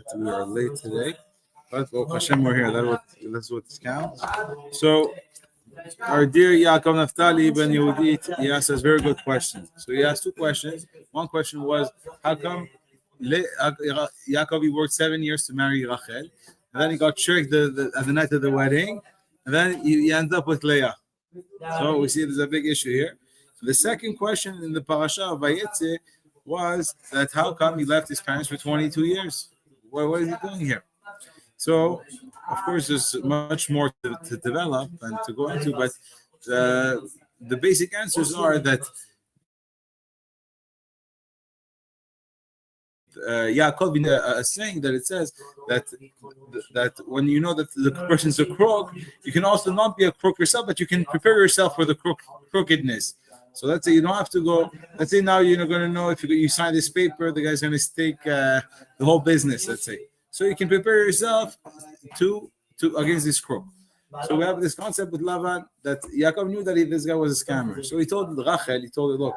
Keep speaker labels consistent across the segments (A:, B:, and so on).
A: that we are late today. But Hashem, we're here. That's what counts. So, our dear Yaakov Naftali ben Yehudit, he asked us very good questions. So he asked two questions. One question was, how come Yaakov, he worked 7 years to marry Rachel, and then he got tricked at the night of the wedding, and then he ends up with Leah. So we see there's a big issue here. The second question in the Parashat Vayetsei was that how come he left his parents for 22 years? What is he doing here? So, of course, there's much more to develop and to go into, but the basic answers are that Yaakov is saying that it says that when you know that the person's a crook, you can also not be a crook yourself, but you can prepare yourself for the crookedness. So let's say you don't have to go. Let's say now you're not going to know if you sign this paper, the guy's going to stake the whole business. Let's say, so you can prepare yourself to against this crook. So we have this concept with Lavan that Yaakov knew that this guy was a scammer. So he told Rachel, her, look,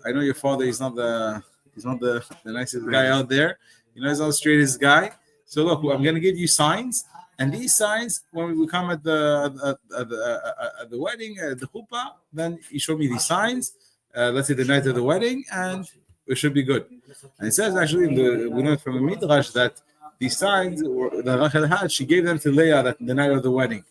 A: I know your father is not the nicest guy out there. He's not the straightest guy. So look, I'm going to give you signs. And these signs, when we come at the wedding, the chuppah, then you show me these signs. Let's say the night of the wedding, and it should be good. And it says actually, we know from the midrash that these signs that Rachel had, she gave them to Leah the night of the wedding.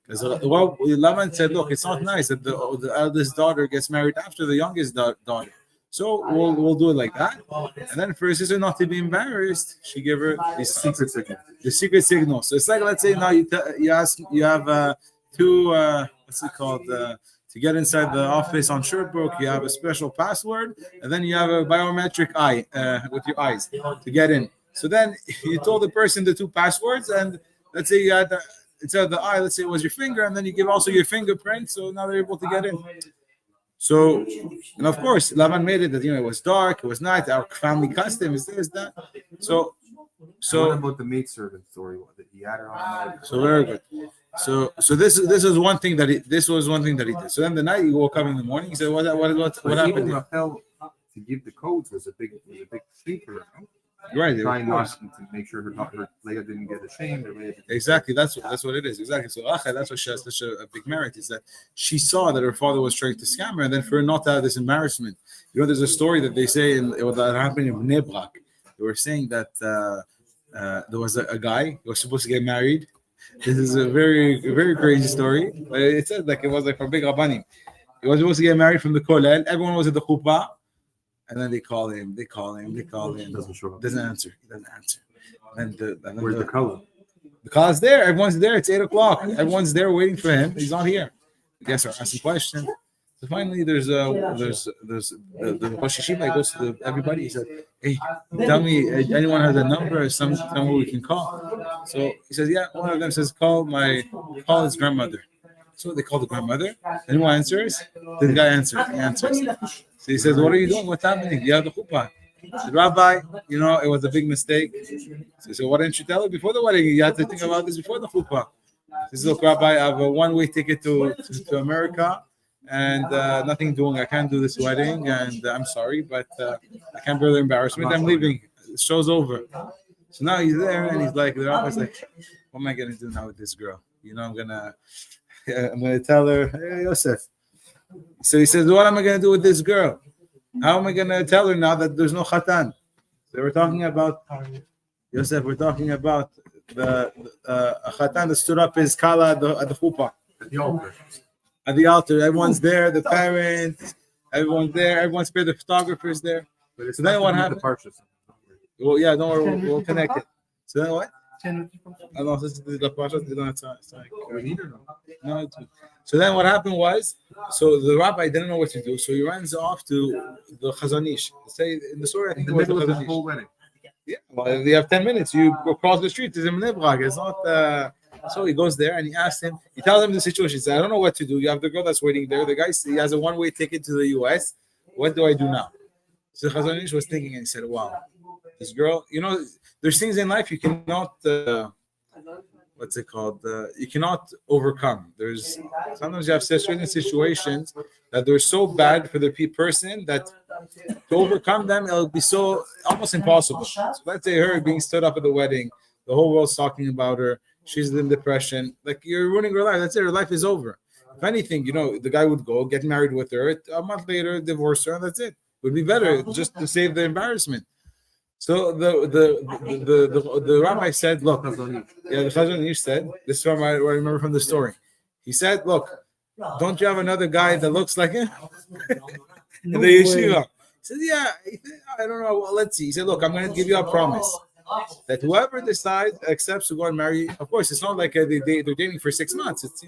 A: Because Laban said, look, it's not nice that the eldest daughter gets married after the youngest daughter. So we'll do it like that, and then for her sister not to be embarrassed, she gave her the secret signal. The secret signal. So it's like, let's say now you have two what's it called to get inside the office on Sherbrooke. You have a special password, and then you have a biometric eye with your eyes to get in. So then you told the person the two passwords, and let's say you had instead of the eye, let's say it was your finger, and then you give also your fingerprint. So now they're able to get in. So, and of course, Lavan made it that it was dark, it was night, our family custom is this, that. So
B: what about the maidservant story that he had her on?
A: So very good. So this is one thing that he did. So then the night he woke up in the morning, he said, "What happened?"
B: Rachel to give the codes was a big sleeper.
A: Right,
B: trying not to make sure her Leah didn't get ashamed.
A: Exactly, that's what it is. Exactly. So Rachel, that's why she has such a big merit, is that she saw that her father was trying to scam her, and then for her not to have this embarrassment. There's a story that they say that happened in Bnei Brak. They were saying that there was a guy who was supposed to get married. This is a very, very crazy story. But it said it was from big Rabbanim. He was supposed to get married from the Kollel. Everyone was at the chuppah. And then they call him.
B: Doesn't show up.
A: Doesn't answer. And
B: where's the color?
A: The color's there. Everyone's there. It's 8:00. Everyone's there waiting for him. He's not here. I guess are asking questions. So finally, there's the Rosh Hashiva goes to everybody. He said, "Hey, tell me, anyone has a number or someone we can call?" So he says, "Yeah." One of them says, "Call his grandmother." So they call the grandmother. Anyone answers? The guy answers. He answers. So he says, "What are you doing? What's happening? You have the chuppah." He said, "Rabbi, it was a big mistake." So he said, "Why didn't you tell her before the wedding? You had to think about this before the chuppah." He says, "Look, Rabbi, I have a one-way ticket to America, and nothing doing. I can't do this wedding, and I'm sorry, but I can't bear the embarrassment. I'm leaving. The show's over." So now he's there, and he's like, the rabbi's like, "What am I gonna do now with this girl? I'm gonna tell her, hey, Yosef." So he says, "What am I gonna do with this girl? How am I gonna tell her now that there's no chatan?" So we're talking about Yosef. We're talking about the chatan that stood up his kala at the chuppah, at the altar. Everyone's there. The parents, everyone's there. Everyone's there. The photographers there. So then what happened? Well, yeah, don't worry. We'll connect it. So then what? So then what happened was, so the rabbi didn't know what to do, so he runs off to the Chazon Ish. Say in the story, I think it was the Chazon Ish. Yeah, well, you have 10 minutes. You go across the street. It's in Bnei Brak. It's not. So he goes there and he asks him. He tells him the situation. He says, "I don't know what to do. You have the girl that's waiting there. The guy, he has a one-way ticket to the U.S. What do I do now?" So Chazon Ish was thinking and he said, "Wow, this girl. There's things in life you cannot. what's it called? You cannot overcome. There's sometimes you have certain situations that they're so bad for the person that to overcome them it'll be so almost impossible. So let's say her being stood up at the wedding, the whole world's talking about her. She's in depression. Like you're ruining her life. That's it. Her life is over. If anything, the guy would go get married with her. A month later, divorce her, and that's it. Would be better just to save the embarrassment. So the rabbi said, look, the Chazon Ish said, this is what I remember from the story. He said, look, don't you have another guy that looks like him in the yeshiva? He said, yeah, I don't know. Well, let's see. He said, look, I'm going to give you a promise that whoever decides accepts to go and marry. Of course, it's not like they're dating for 6 months. It's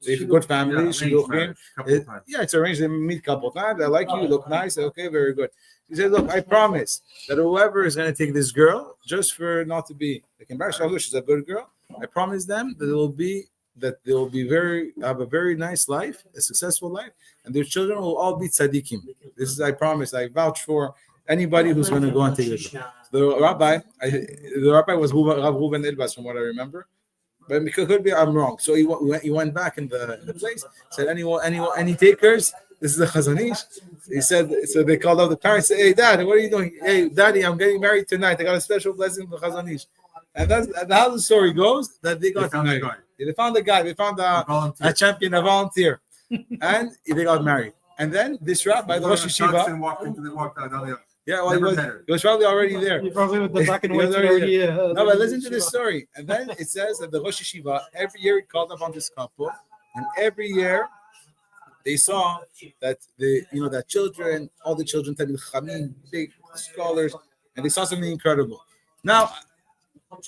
A: they have a good family. It's arranged. They meet a couple times. I like you. You look nice. Okay, very good. He said, look, I promise that whoever is going to take this girl, just for not to be like embarrassed, although she's a good girl, I promise them that they will have a very nice life, a successful life, and their children will all be tzaddikim. This is I promise. I vouch for anybody who's going to go and take it. The rabbi was Rav Reuven Elbaz, from what I remember. But it could be I'm wrong. So he went back in the place, said, any takers? This is the Chazon Ish. He said, so they called up the parents, said, hey, Dad, what are you doing? Hey, Daddy, I'm getting married tonight. I got a special blessing from the Chazon Ish. And that's how the story goes, that they got married. They found a guy. They found a champion, a volunteer. And they got married. And then this rabbi, the Rosh Yeshiva, he was probably already there.
C: He probably with the black and white already.
A: No, but listen to this story. And then it says that the Rosh Yeshiva, every year it called upon this couple, and every year they saw that that children, all the children, big scholars, and they saw something incredible. Now,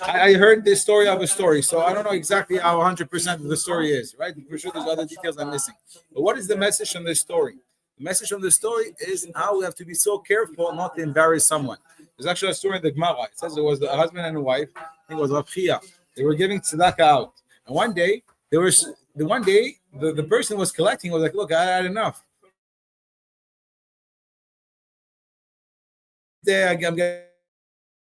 A: I heard this story of a story, so I don't know exactly how 100% of the story is, right? For sure, there's other details I'm missing. But what is the message from this story? The message from the story is how we have to be so careful not to embarrass someone. There's actually a story in the Gemara. It says there was a husband and a wife. I think it was Rav Chia. They were giving tzedakah out, and one day the person was collecting was like, look, I had enough. I'm getting,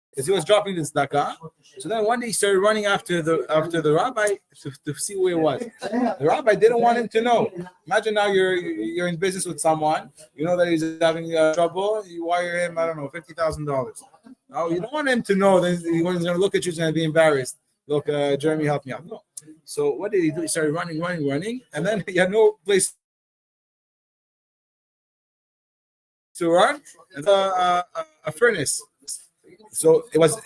A: because he was dropping the tzedakah. So then one day he started running after the rabbi to see who it was. The rabbi didn't want him to know. Imagine now you're in business with someone, you know that he's having trouble, you wire him, I don't know, $50,000. Now you don't want him to know that he's going to look at you and going to be embarrassed. Look, Jeremy, help me out. No. So what did he do? He started running, and then he had no place to run. And a furnace. So it was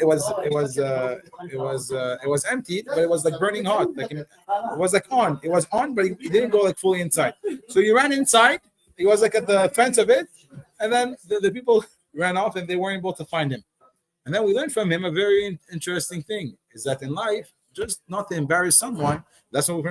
A: empty, but it was like burning hot. Like it was like on. It was on, but it didn't go like fully inside. So he ran inside. He was like at the fence of it, and then the people ran off, and they weren't able to find him. And then we learned from him a very interesting thing: is that in life, just not to embarrass someone. That's what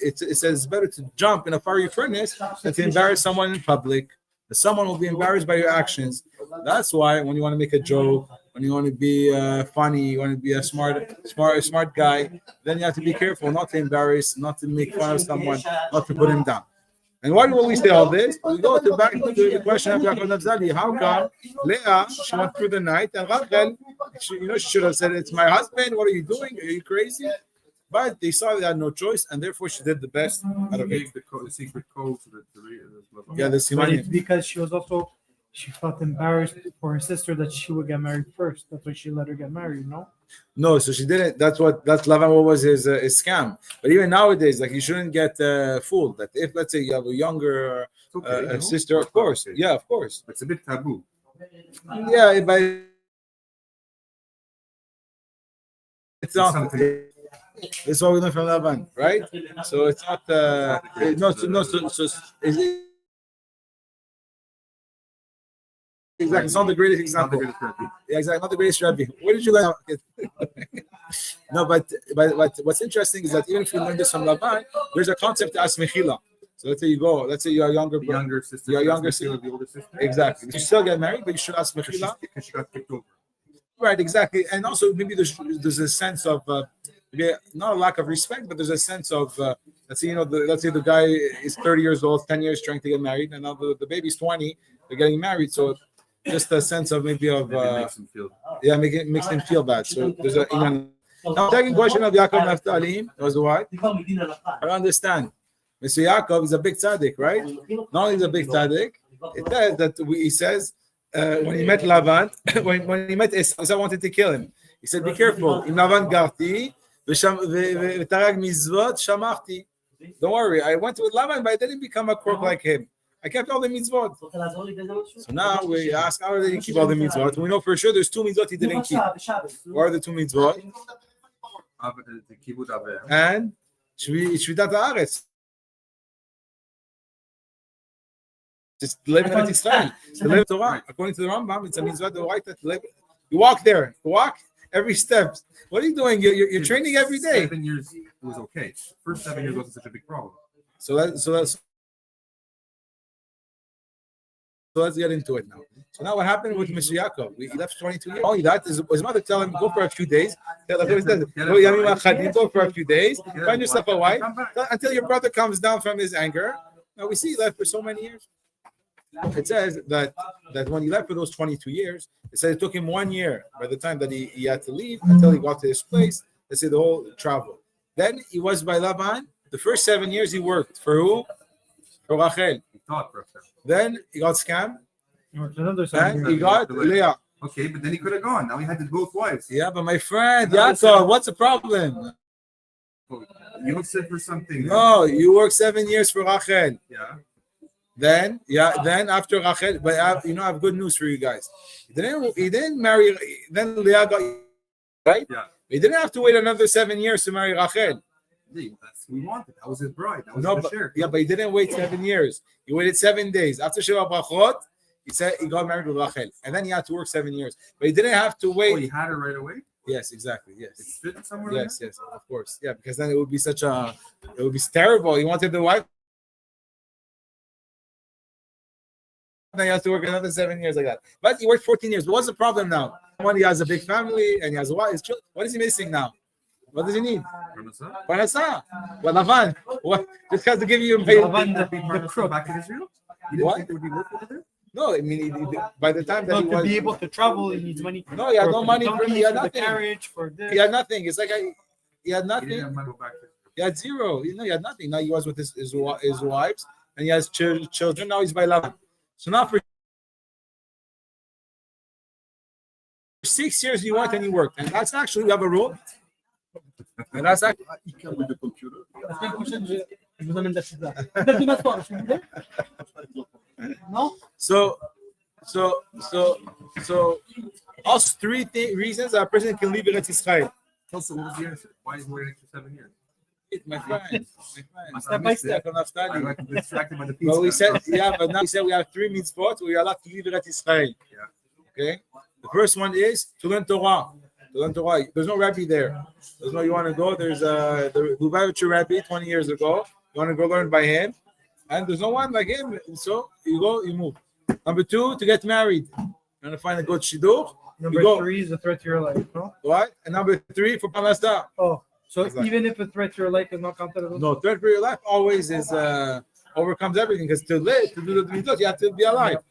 A: it says. It's better to jump in a fiery furnace than to embarrass someone in public. Someone will be embarrassed by your actions. That's why when you want to make a joke, when you want to be funny, you want to be a smart guy, then you have to be careful not to embarrass, not to make fun of someone, not to put him down. And why do we say all this? We go back to the question of Yaakov Nafzali. How come Leah, she went through the night, and Rachel, she should have said, it's my husband, what are you doing? Are you crazy? But they saw they had no choice, and therefore she did the best out of it.
B: The secret code to the
A: But
C: it's because she felt embarrassed for her sister that she would get married first. That's why she let her get married, no?
A: No, so she didn't. That's Lavan. What was his scam? But even nowadays, like you shouldn't get fooled. That if let's say you have a younger sister, of course, yeah, of course,
B: it's a bit taboo.
A: Yeah, but it's not. It's what we learned from Lavan, right? So it's not. Exactly, it's not the greatest example. Yeah, exactly, not the greatest rabbi. Where did you learn? No, but what's interesting is that even if you learn this from Lavan, there's a concept as mechila. So let's say you're a younger sister. You're a younger sister.
B: The older sister.
A: Exactly. You still get married, but you should ask mechila.
B: Because she got kicked over.
A: Right, exactly. And also maybe there's a sense of not a lack of respect, but there's a sense of let's say the guy is 30 years old, 10 years trying to get married, and now the baby's 20, they're getting married. So just a sense of maybe of makes him feel bad. So there's Now, second question of Yaakov Naphtali was what? I don't understand. Mr. Yaakov is a big tzaddik, right? Not only is a big tzaddik, it says that he says when he met Lavan, when he met Esau, wanted to kill him. He said, "Be careful. In Lavan garti, v'tarag mizvot shamachti." Don't worry, I went with Lavan, but I didn't become a crook like him. I kept all the mitzvot. So now we ask, how did he keep all the mitzvot? We know for sure there's 2 mitzvot he didn't keep. What are the 2 mitzvot? And Shvitat Haaretz. Just live in Eretz Israel. To live Torah. According to the Rambam, it's a mitzvah d'oraita to live. You walk there. You walk every step. What are you doing? You're training every day.
B: 7 years it was okay. First 7 years wasn't such a big problem.
A: So let's get into it now. So now what happened with Mr. Yaakov? He left 22 years. Only that is his mother tell him, go for a few days. Go for a few days. Find yourself a wife until your brother comes down from his anger. Now we see he left for so many years. It says that when he left for those 22 years, it said it took him 1 year by the time that he had to leave until he got to his place. Let's say the whole travel. Then he was by Laban. The first 7 years he worked for who? For Rachel. Then he got scammed. And he got Leah.
B: Okay, but then he could have gone. Now he had both wives.
A: Yeah, but my friend, Yaakov, what's the problem?
B: You said for something.
A: No, you worked 7 years for Rachel.
B: Yeah.
A: Then after Rachel, but I have good news for you guys. He didn't marry. Then Leah got right.
B: Yeah.
A: He didn't have to wait another 7 years to marry Rachel.
B: That's what we wanted. That was his bride. That was
A: No,
B: his
A: but,
B: share.
A: yeah, but he didn't wait 7 years. He waited 7 days after Sheva Brachot. He said he got married with Rachel, and then he had to work 7 years. But he didn't have to wait.
B: Oh, he had her right away.
A: Yes, exactly. Yes.
B: It's written somewhere.
A: Yes, of course. Yeah, because then it would be terrible. He wanted the wife. Then he has to work another 7 years like that. But he worked 14 years. But what's the problem now? When he has a big family and he has a wife, his children, what is he missing now? What does he need? Parnasa. What Lavan? What? Just has to give you
C: the crook.
B: Back in Israel.
A: What?
B: Would be worth over there?
A: No, I mean, by the time that
C: No,
A: he
C: to
A: was
C: be able to travel, he needs money.
A: No, he had no money for
C: donkeys,
A: he had
C: for the
A: nothing.
C: carriage, for this.
A: He had nothing. It's like he had
B: He
A: nothing.
B: didn't have money to go back to Israel.
A: He had zero. He had nothing. Now he was with his wives and he has children. Now he's by Lavan. So now for 6 years you went and you worked, and that's actually we have a rule. And that's actually
B: With the computer.
C: La semaine prochaine, je vous emmène d'Afrique. Demain matin, je suis là. Non?
A: so us three reasons that a person can leave Eretz Israel.
B: So what was the answer? Why is he waiting extra 7 years?
A: My friend.
C: Step by step.
B: I got distracted by the pizza.
A: Well, we said but now we said we have 3 mitzvot. We are allowed to leave Eretz Israel.
B: Yeah.
A: Okay. The first one is to learn Torah. To learn Torah. There's no rabbi there. There's no. You want to go? There's the Lubavitcher rabbi 20 years ago. You want to go learn by him, and there's no one like him. So you go, you move. Number 2, to get married. You want to find a good shidduch.
C: Number
A: go.
C: 3 is a threat to your life, no?
A: What? And number 3 for Parnasa.
C: Oh, so
A: Exactly.
C: even if a threat to your life is not counted as well?
A: No, threat for your life always is overcomes everything. Because to live, to do the mitzvot, you have to be alive.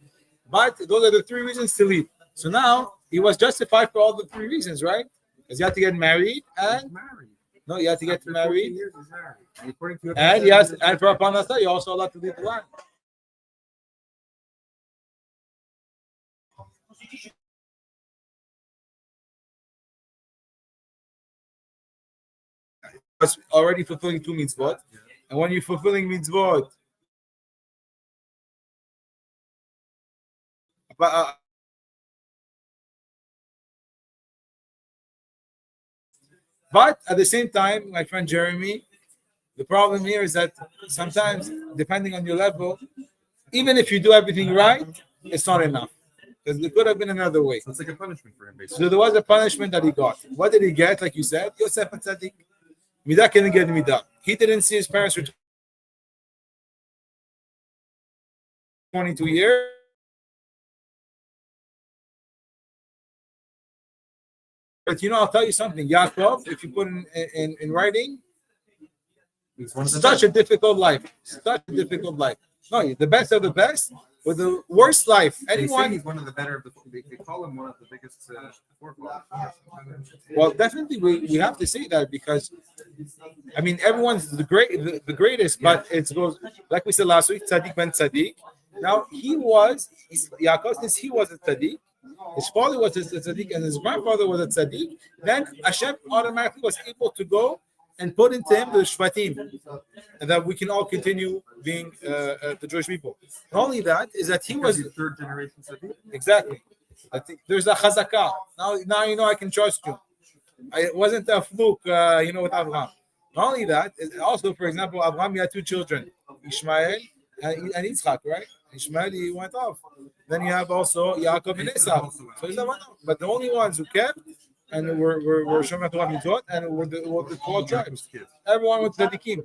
A: But those are the 3 reasons to leave. So now he was justified for all the 3 reasons, right? Because you have to get married and
B: married.
A: no, you have to get
B: After 14
A: married.
B: years, he's married. And according to
A: And yes, and for a Parnasa, you're also allowed to leave the land. Was already fulfilling 2 mitzvot, and when you're fulfilling mitzvot, but at the same time, my friend Jeremy, the problem here is that sometimes, depending on your level, even if you do everything right, it's not enough. Because there could have been another way.
B: So it's like a punishment for him, basically.
A: So there was a punishment that he got. What did he get? Like you said, Yosef Atzadik. Midah can get Midah. He didn't see his parents for 22 years. But I'll tell you something. Yaakov, if you put in writing,
B: He's one of the
A: such
B: best.
A: a difficult life. Such a difficult life. No, the best of the best. with the worst life.
B: They say
A: Anyone,
B: he's one of the better. They call him one of the biggest forefathers.
A: well, definitely we have to say that because I mean everyone's the greatest, but it goes like we said last week, Tzaddik ben Tzaddik. Now Yaakov, since he was a Tzaddik, his father was a Tzaddik, and his grandfather was a Tzaddik, then Hashem automatically was able to go and put into him the Shvatim, and that we can all continue being the Jewish people. Not only that, is that he was
B: third generation Tzaddik.
A: exactly. I think there's a chazakah. Now you know I can trust you. It wasn't a fluke, with Abraham. Not only that, also, for example, Abraham, he had 2 children, Ishmael and Yitzchak, right? Ishmael, he went off. Then you have also Yaakov and Esau. So but the only ones who kept and were Shomer Torah Mitzvot and were the 12 tribes. Everyone was tzaddikim.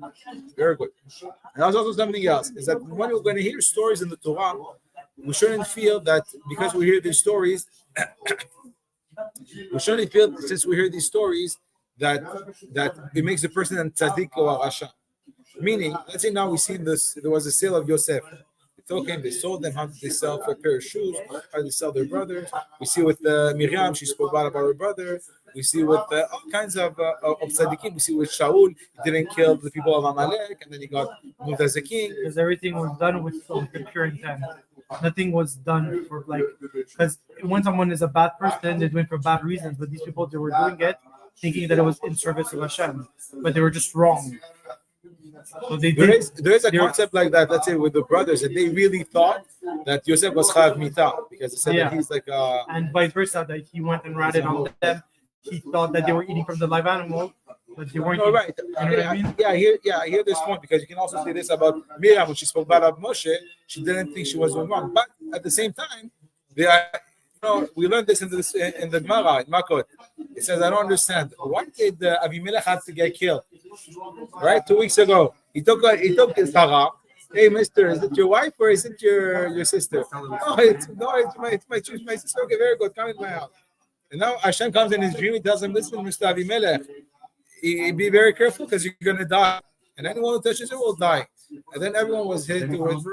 A: Very good. And there's also something else, is that when we're going to hear stories in the Torah, we shouldn't feel that because we hear these stories, we shouldn't feel since we hear these stories that it makes the person a tzaddik or a rasha. Meaning, let's say now we see this. There was a sale of Yosef. It's okay. They sold them. How did they sell for a pair of shoes? How did they sell their brothers? We see with Miriam, she spoke bad about her brother. We see with all kinds of tzaddikim. We see with Shaul, he didn't kill the people of Amalek, and then he got moved as a king.
C: Because everything was done with the pure intent. Nothing was done for because when someone is a bad person, they're doing it for bad reasons. But these people, they were doing it thinking that it was in service of Hashem, but they were just wrong. So there is
A: a concept like that. Let's say with the brothers, that they really thought that Yosef was chayav mita because they said that he's like
C: and vice versa, that he went and ratted on them. He thought that they were eating from the live animal, but they weren't.
A: No, right.
C: You know what I mean?
A: I hear this point because you can also say this about Miriam when she spoke bad about Moshe. She didn't think she was doing wrong, but at the same time, we learned this in the Gemara in Makot. It says, I don't understand why did Avimelech have to get killed? Right, 2 weeks ago, he took Sarah. Hey, Mister, is it your wife or is it your sister? No, it's my sister. Okay, very good. Come in my house. And now Hashem comes in his dream. He tells him, listen, Mr. Avimelech, be very careful because you're gonna die, and anyone who touches it will die. And then everyone was hit with,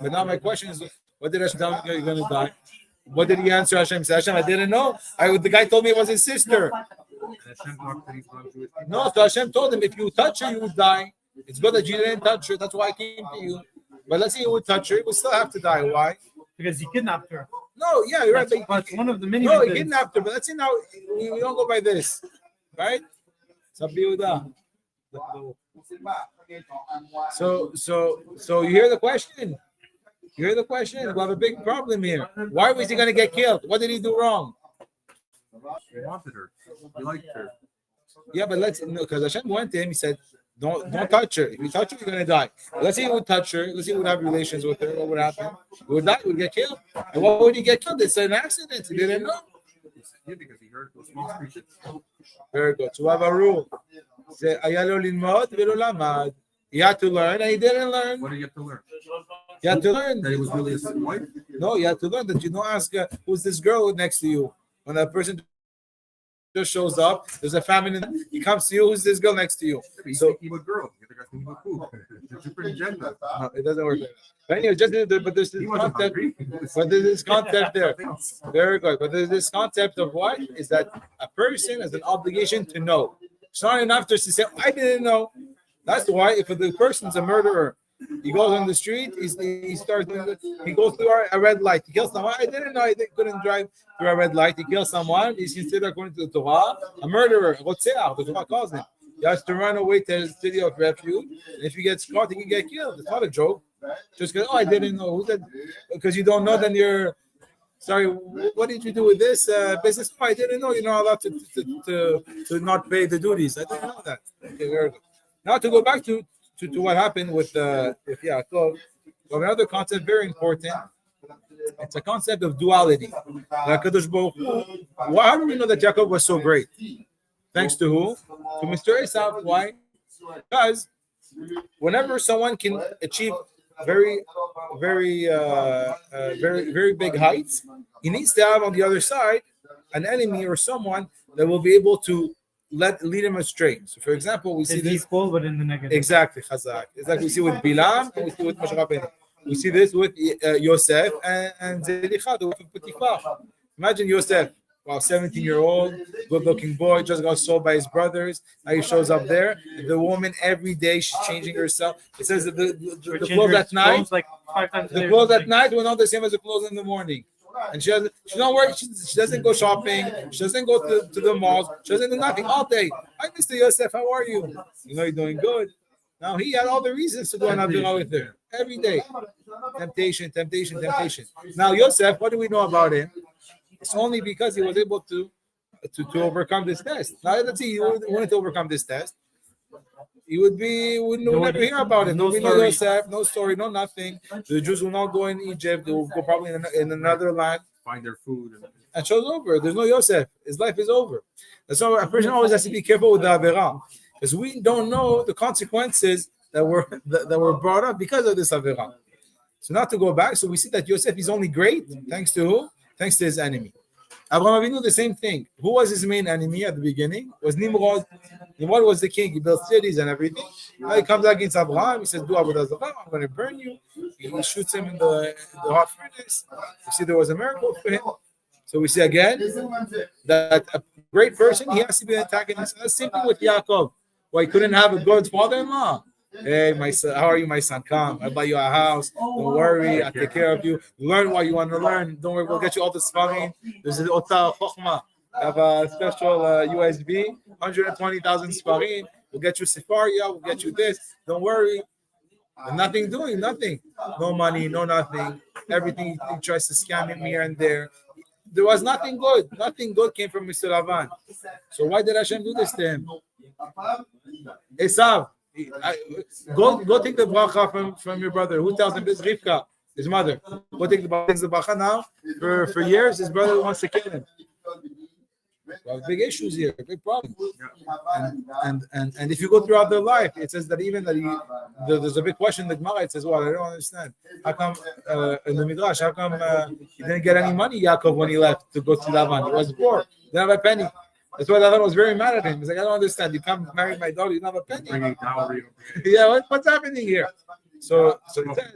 A: but now my question is, what did Hashem tell him you're gonna die? What did he answer Hashem? Said Hashem, I didn't know. The guy told me it was his sister. No, so Hashem told him, if you touch her, you would die. It's good that you didn't touch her. That's why I came to you. But let's say you would touch her, you would still have to die. Why?
C: Because he kidnapped her.
A: No, yeah, you're right.
C: But one of the many.
A: No, he kidnapped her. But let's say now we don't go by this, right? So you hear the question. You hear the question? We have a big problem here. Why was he going to get killed? What did he do wrong?
B: He wanted her. He liked her.
A: Yeah, but because Hashem went to him, he said, don't touch her. If you touch her, you're going to die. Let's say he would touch her. Let's say he would have relations with her. What would happen? He would die. He would get killed. And what would he get killed? It's an accident. He didn't know.
B: Yeah, because he heard those small screeches.
A: Very good. So we have a rule. He had to learn, and he didn't learn.
B: What did you have to learn?
A: You had to learn
B: That it was really his wife?
A: No, you had to learn that you don't ask who's this girl next to you. When a person just shows up, there's a family, he comes to you, who's this girl next to you?
B: So he was girl. You got to food. It's a pretty gender.
A: No, it doesn't work. But anyway, but there's this concept. But there's this concept there. Very good. But there's this concept of what is that a person has an obligation to know. It's not enough just to say, I didn't know. That's why if the person's a murderer, he goes on the street, he goes through a red light, he kills someone. I didn't know, couldn't drive through a red light. He kills someone. He's considered, according to the Torah, a murderer. Rotzeach, the Torah calls him. He has to run away to his city of refuge. And if he gets caught, he can get killed. It's not a joke. Just because, I didn't know. Who's that? Because you don't know, then you're sorry. What did you do with this business? I didn't know. You're not allowed to not pay the duties. I didn't know that. Okay, very good. Now to go back to what happened with Yaakov, another concept very important. It's a concept of duality. How do we know that Yaakov was so great? Thanks to who? To Mr. Esau. Why? Because whenever someone can achieve very big heights, he needs to have on the other side an enemy or someone that will be able to lead him astray. So, for example, we see this
C: equal, but in the negative.
A: Exactly, Chazak. It's like we see with Bilam and we see with Moshe Rabbeinu. We see this with Yosef and Zelicha, the wife of Potiphar. Imagine Yosef, wow, 17-year-old, good-looking boy, just got sold by his brothers. Now he shows up there. The woman every day she's changing herself. It says that the clothes at night,
C: like 5 times
A: the clothes at night were not the same as the clothes in the morning. And she don't work. She doesn't go shopping. She doesn't go to the malls. She doesn't do nothing all day. Hi, Mr. Yosef, how are you? You're doing good. Now he had all the reasons to go and Abdullah with her every day. Temptation. Now Yosef, what do we know about him? It's only because he was able to overcome this test. Now let's see, he wouldn't overcome this test. We would never hear about it. No Yosef, no story, no nothing. The Jews will not go in Egypt. They will go probably in another land,
B: find their food,
A: and show's over. There's no Yosef. His life is over. And so a person always has to be careful with the Avirah, because we don't know the consequences that were brought up because of this Avirah. So not to go back. So we see that Yosef is only great thanks to who? Thanks to his enemy. Abraham Avinu, the same thing. Who was his main enemy at the beginning? Was Nimrod. Nimrod was the king. He built cities and everything. Now he comes against Abraham. He says, "Do Avodah Zarah. I'm going to burn you." He shoots him in the hot furnace. You see, there was a miracle for him. So we see again that a great person, he has to be attacking us. The same thing with Yaakov. Why he couldn't have a good father-in-law. Hey, my son, how are you, my son? Come, I'll buy you a house. Don't worry, I'll take care of you. Learn what you want to learn. Don't worry, we'll get you all the sfarim. There's an Ota Chokhmah. Have a special USB, 120,000 sfarim. We'll get you Sefaria. We'll get you this. Don't worry. And nothing. No money, no nothing. Everything he tries to scam him here and there. There was nothing good. Nothing good came from Mr. Lavan. So why did Hashem do this to him? Esav. Go take the bracha from your brother. Who tells him this? Rivka, his mother. Go take the bracha now. For years, his brother wants to kill him. Well, big issues here, big problems. And if you go throughout their life, it says that even that there's a big question in the Gemara. It says, "Well, I don't understand. How come in the Midrash? How come he didn't get any money, Yaakov, when he left to go to Lavan? He was poor. He didn't have a penny." That's why Lavan was very mad at him. He's like, "I don't understand. You come marry my daughter, you don't have a penny." Yeah, what's happening here? So it says,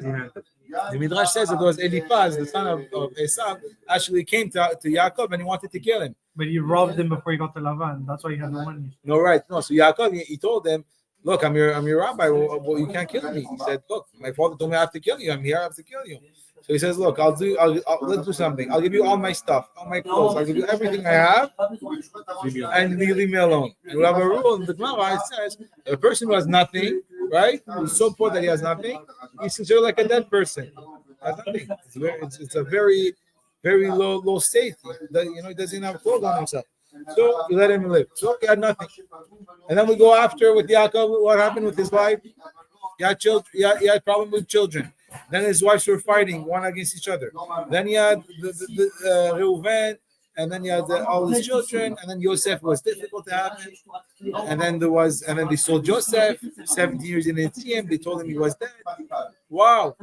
A: the Midrash says that there was Eliphaz, the son of Esav, actually came to Yaakov and he wanted to kill him.
C: But he robbed him before he got to Lavan. That's why he had no money.
A: No, right. No, so Yaakov, he told them, "Look, I'm your rabbi. Well, you can't kill me." He said, "Look, my father told me I have to kill you. I'm here, I have to kill you." So he says, "Look, let's do something. I'll give you all my stuff, all my clothes. I'll give you everything I have, and leave me alone." And we have a rule in the Gemara. It says, a person who has nothing, right, who's so poor that he has nothing, he's considered like a dead person. Has nothing. It's a very, very low state. He doesn't have clothes on himself. So you let him live. So he had nothing. And then we go after with Yaakov. What happened with his wife? He had children. He had problem with children. Then his wives were fighting one against each other. Then he had the Reuven, and then he had all his children, and then Yosef was difficult to have him. And then they sold Joseph. 17 years in Etzion, they told him he was dead. Wow,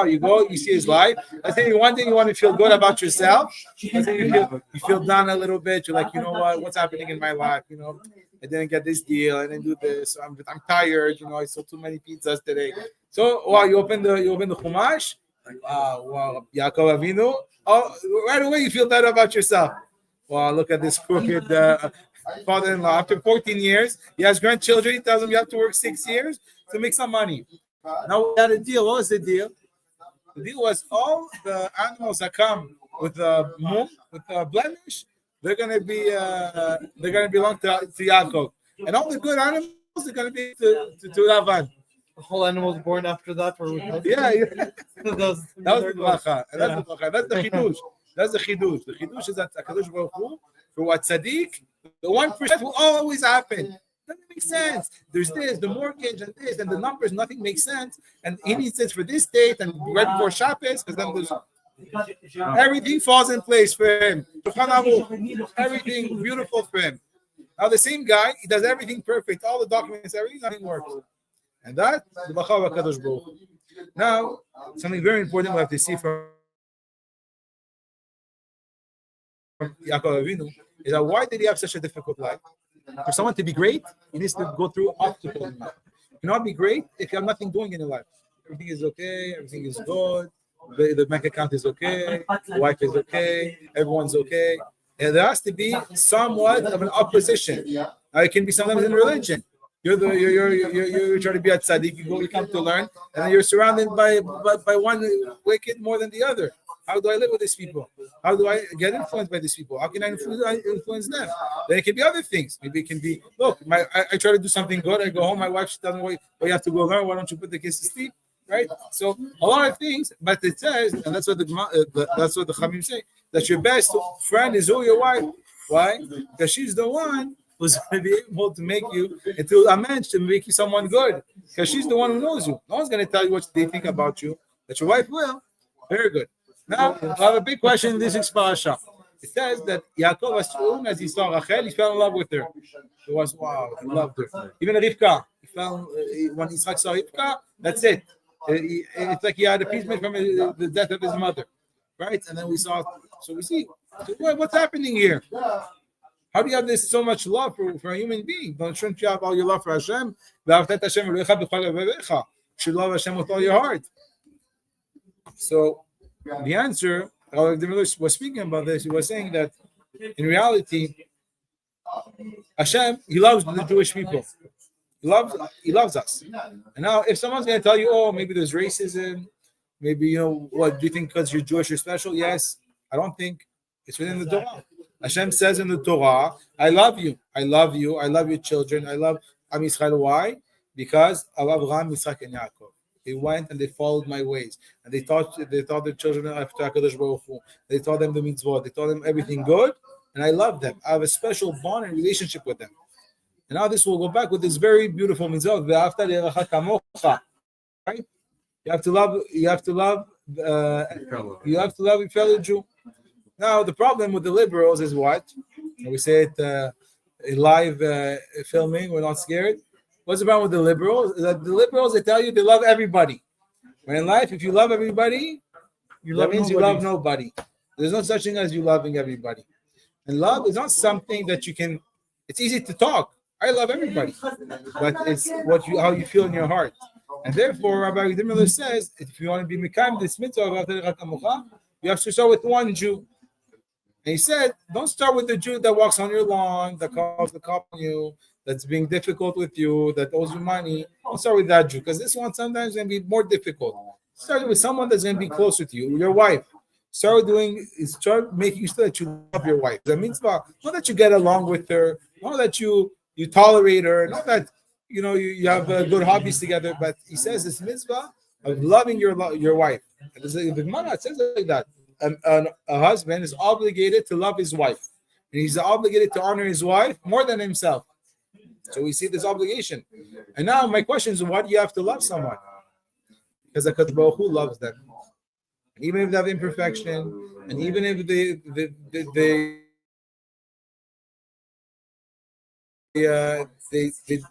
A: you see his life. I think one thing you want to feel good about yourself. I think you feel down a little bit. You're like, you know what's happening in my life? I didn't get this deal. I didn't do this. I'm tired. I saw too many pizzas today. So, you open the Chumash. Wow, Yaakov Avinu. Oh, right away you feel better about yourself. Wow, look at this crooked father-in-law. After 14 years, he has grandchildren. He tells them you have to work 6 years to make some money. Now we had a deal. What was the deal? The deal was all the animals that come with a blemish, they're gonna belong to Yaakov, and all the good animals are gonna be to Lavan.
C: The whole animal was born after that, or
A: yeah. That was the bracha. That's the bracha. That's the chidush. That's the chidush. The chidush is that Hakadosh Baruch Hu, for what tzaddik, the 1% will always happen. Doesn't make sense. There's this, the mortgage, and this, and the numbers. Nothing makes sense. And he needs this for this date and right before Shabbos, because then there's everything falls in place for him. Everything beautiful for him. Now the same guy, he does everything perfect, all the documents, everything, nothing works. And that the bracha of Hakadosh Baruch Hu. Now, something very important we have to see from Yaakov Avinu is that why did he have such a difficult life? For someone to be great, he needs to go through obstacles in life. You cannot be great if you have nothing doing in your life. everything is okay, everything is good, the bank account is okay, the wife is okay, everyone's okay. And there has to be somewhat of an opposition. It can be sometimes in religion. You're trying to be at tzaddik, you come to learn, and then you're surrounded by one wicked more than the other. How do I live with these people? How do I get influenced by these people? How can I influence them? Then it can be other things. Maybe it can be, look, I try to do something good. I go home, my wife, she tells me, well, you have to go learn. Why don't you put the kids to sleep? Right? So a lot of things, but it says, and that's what the Chamim say, that your best friend is who? Your wife. Why? Because she's the one who's going to be able to make you into a mensch, to make you someone good. Because she's the one who knows you. No one's going to tell you what they think about you. But your wife will. Very good. Now, I have a big question in this parasha. It says that Yaakov, as soon as he saw Rachel, he fell in love with her. He was, wow, he loved her. Even Rivka, when Yitzchak saw Rivka, that's it. It's like he had appeasement from the death of his mother. Right? And then we saw, so we see, what's happening here? How do you have this so much love for a human being? Shouldn't you have all your love for Hashem? You should love Hashem with all your heart. So the answer, the Miller was speaking about this, he was saying that in reality, Hashem, he loves the Jewish people. He loves us. And now if someone's going to tell you, oh, maybe there's racism, maybe, what, do you think because you're Jewish you're special? Yes. I don't think. It's within the Torah. Hashem says in the Torah, I love you. I love you. I love your children. I love Am Yisrael. Why? Because of Abraham, Yitzchak, and Yaakov. They went and they followed my ways. And they taught their children after HaKadosh Baruch Hu. They taught them the mitzvot. They taught them everything good. And I love them. I have a special bond and relationship with them. And now this will go back with this very beautiful mitzvah. Right? You have to love your fellow Jew. Now the problem with the liberals is what? We say it in live filming, we're not scared. What's the problem with the liberals? That the liberals, they tell you they love everybody. But in life, if you love everybody, that means you love nobody. There's no such thing as you loving everybody. And love is not something that you can, it's easy to talk. I love everybody. But it's how you feel in your heart. And therefore, Rabbi Miller says, if you want to be Mekayim this mitzvah, you have to start with one Jew. And he said, don't start with the Jew that walks on your lawn, that calls the cop on you, that's being difficult with you, that owes you money. Don't start with that Jew, because this one sometimes is going to be more difficult. Start with someone that's going to be closer to you, your wife. Start making sure that you love your wife. That means not that you get along with her, not that you tolerate her, not that you have good hobbies together, but he says this mitzvah of loving your wife. And the Gemara says like that. A husband is obligated to love his wife, and he's obligated to honor his wife more than himself. So we see this obligation. And now my question is, why do you have to love someone? Because HaKadosh Baruch Hu loves them, and even if they have imperfection, and even if they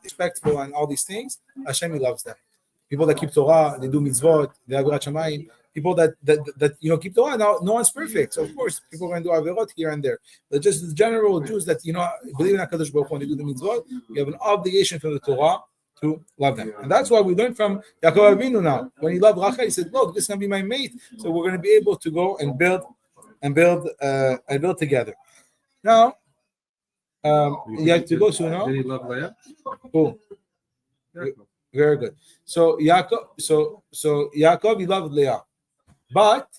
A: respectful and all these things, Hashem, He loves them. People that keep Torah, they do mitzvot, they have Avirat Shamayim. People that keep Torah. Now, no one's perfect, so of course people are going to do avirot here and there. But just the general Jews that believe in HaKadosh Baruch Hu, when they do the mitzvot, you have an obligation from the Torah to love them, and that's why we learn from Yaakov Avinu now. When he loved Rachel, he said, "Look, this is going to be my mate, so we're going to be able to go and build together." Now, you have to go soon. No?
B: Did he love Leah?
A: Cool. Very good. So Yaakov, he loved Leah. But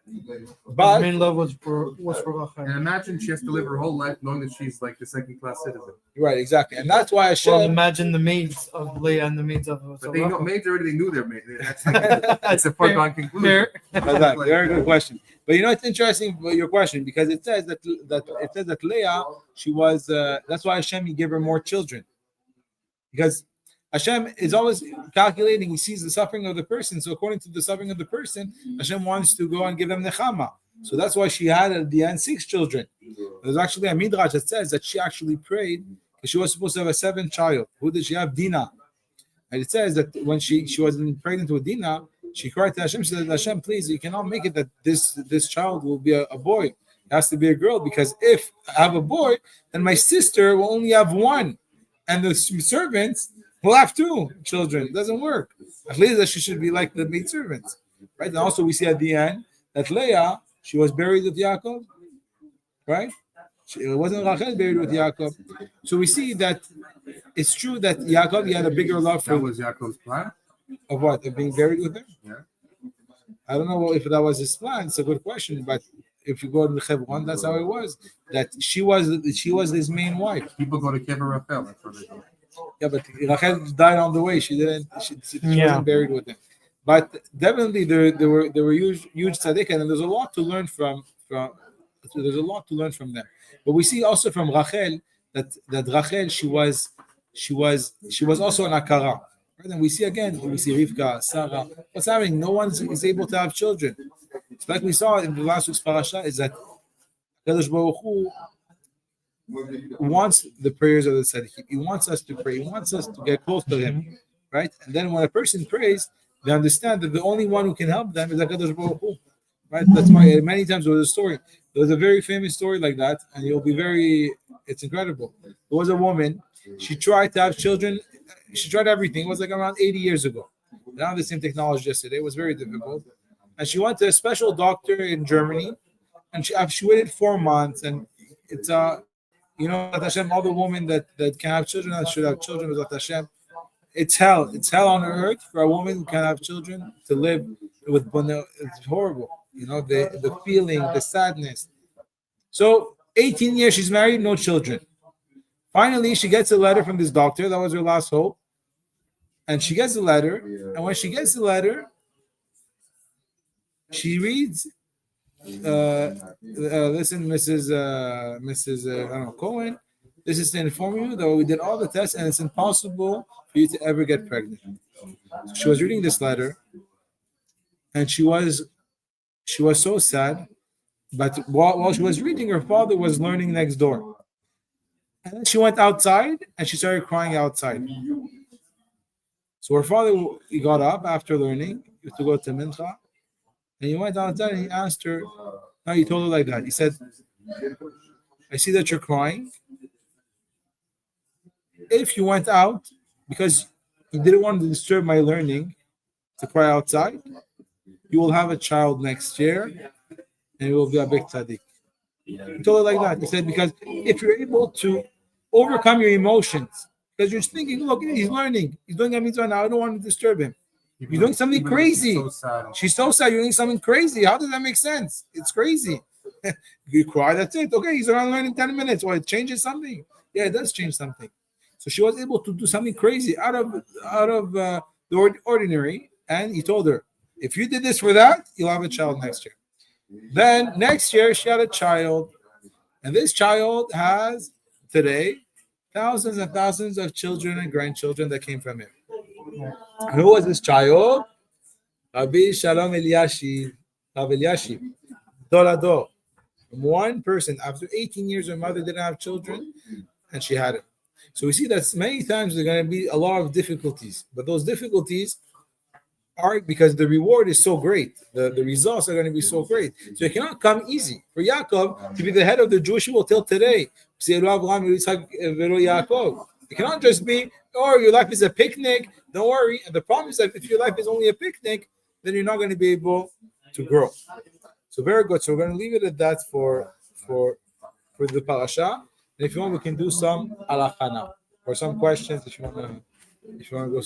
C: his main love was for Rachel.
B: And imagine she has to live her whole life knowing that she's like the second-class citizen.
A: Right, exactly, and that's why Hashem.
C: Well, imagine the maids of Leah and the maids of.
B: But maids already knew their maid. That's a foregone conclusion.
A: Very good question. But it's interesting your question, because it says that Leah, she was. That's why Hashem, He gave her more children, because Hashem is always calculating. He sees the suffering of the person. So according to the suffering of the person, Hashem wants to go and give them nechama. So that's why she had at the end 6 children. There's actually a midrash that says that she actually prayed because she was supposed to have a 7th child. Who did she have? Dinah. And it says that when she was pregnant with Dinah, she cried to Hashem. She said, Hashem, please, you cannot make it that this child will be a boy. It has to be a girl, because if I have a boy, then my sister will only have one. And the servants, We'll have two children. It doesn't work. At least that she should be like the maidservants, right? And also we see at the end that Leah, she was buried with Yaakov, right? It wasn't Rachel buried with Yaakov. So we see that it's true that Yaakov, he had a bigger love
B: That
A: for
B: was Yaakov's plan.
A: of what? Of being buried with him?
B: Yeah.
A: I don't know if that was his plan. It's a good question, but if you go to the Hebron, that's how it was. That she was his main wife.
B: People go to Kever Rachel. That's what they do.
A: Yeah, but Rachel died on the way. She didn't. She wasn't buried with him. But definitely there were huge tzaddik, and there's a lot to learn from. There's a lot to learn from them. But we see also from Rachel that Rachel she was also an akara. Right? And we see Rivka, Sarah. What's happening? No one is able to have children. It's like we saw in the last week's parasha is that Kadosh Baruch Hu wants the prayers of the tzaddikim. He wants us to pray. He wants us to get close to Him, right? And then when a person prays, they understand that the only one who can help them is Kadosh Baruch Hu, right? That's why many times there was a story. There was a very famous story like that, and it's incredible. There was a woman. She tried to have children. She tried everything. It was like around 80 years ago. They don't have the same technology yesterday. It was very difficult. And she went to a special doctor in Germany, and she waited 4 months. And it's that Hashem, all the women that can have children that should have children with Hashem. It's hell. It's hell on earth for a woman who can have children to live with. It's horrible. The feeling, the sadness. So 18 years she's married, no children. Finally, she gets a letter from this doctor. That was her last hope. And she gets the letter. And when she gets the letter, she reads, listen, Mrs. Cohen, this is to inform you that we did all the tests and it's impossible for you to ever get pregnant. So she was reading this letter and she was so sad. But while she was reading, her father was learning next door. And then she went outside and she started crying outside. So her father, he got up after learning to go to Mincha. And he went outside and he asked her, no, he told her like that. He said, I see that you're crying. If you went out because you didn't want to disturb my learning to cry outside, you will have a child next year and it will be a big tzaddik. He told her like that. He said, because if you're able to overcome your emotions, because you're thinking, look, he's learning. He's doing a mitzvah now. I don't want to disturb him. You're doing something crazy. She's so sad. You're doing something crazy. How does that make sense? It's crazy. You cry, that's it. Okay, he's going to learn in 10 minutes. Well, it changes something. Yeah, it does change something. So she was able to do something crazy out of the ordinary. And he told her, if you did this for that, you'll have a child next year. Then next year, she had a child. And this child has, today, thousands and thousands of children and grandchildren that came from him. Who was this child? Rabbi Shalom Eliashib. Rabbi Eliashib. Dolado. One person, after 18 years, her mother didn't have children, and she had it. So we see that many times there are going to be a lot of difficulties. But those difficulties are because the reward is so great. The results are going to be so great. So it cannot come easy. For Yaakov to be the head of the Jewish people till today, it cannot just be, your life is a picnic. Don't worry. And the problem is that if your life is only a picnic, then you're not going to be able to grow. So very good. So we're going to leave it at that for the parasha. And if you want, we can do some alakha now or some questions if you want to go.